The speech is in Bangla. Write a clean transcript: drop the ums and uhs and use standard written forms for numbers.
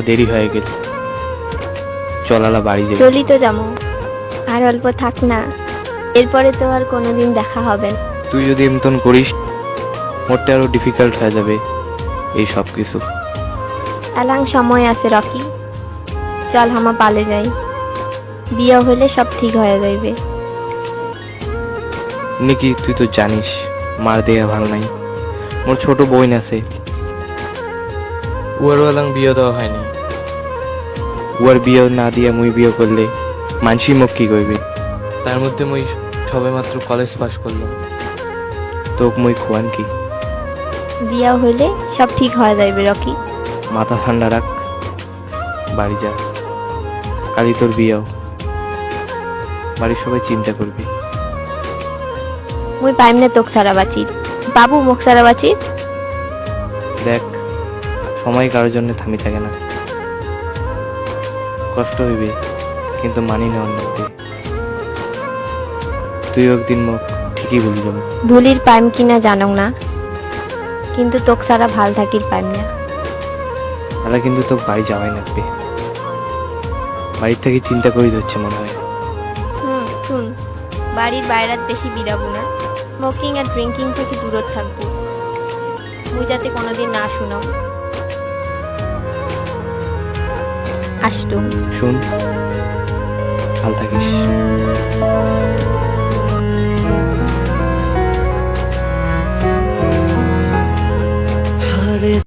দেরি হয়ে গেল, চলালা বাড়ি যাই। চলি তো যাবো, আর অল্প থাক না, এরপরে তো আর কোনোদিন দেখা হবে না। তুই যদি এমতন করিস মোরটা আরো ডিফিকাল্ট হয়ে যাবে এই সব কিছু। এলাং সময় আছে রকি, চল হামা পালে যাই, বিয়ে হলে সব ঠিক হয়ে যাইবে। নিকি তুই তো জানিস মার দেয়া ভাল নাই, মোর ছোট বোন আছে, উয়ারও এলাং বিয়ে দেওয়া হয়নি। উয়ার বিয়ে না দিয়া মুই বিয়ে করলে মানসি মুখ কি কইবে? তার মধ্যে মই সবে মাত্র কলেজ পাশ করলাম। তোক মুই খোয়ান কি? বিয়ে হইলে সব ঠিক হয়ে যাইবে রকি। মাথা ঠান্ডা রাখ, বাড়ি যা, কালি তোর বিয়েও, বাড়ির সবাই চিন্তা করবি। মুই পাইম না তোক সারা বাচির, বাবু মুখ সারা বাচির। দেখ সময় কারোর জন্য থামি থাকে না, কষ্ট হইবে কিন্তু মানি না অন্যকে। তুই একদিন মুখ ঠিকই ভুলি যাবো। ভুলির পাইম কিনা জানো না, কিন্তু তোক সারা ভাল থাকির পাইম না। তাহলে কিন্তু তোকে বাড়ি যাওয়াই লাগবে, বাড়ির থেকে চিন্তা করি হচ্ছে মনে হয়। শুন, বাড়ির বাইরাত বেশি বিরাবো না, স্মোকিং আর ড্রিঙ্কিং থেকে দূরত থাকবো, মুই যাতে কোনোদিন না শুনাও। আসতো শুন, ভাল থাকিস।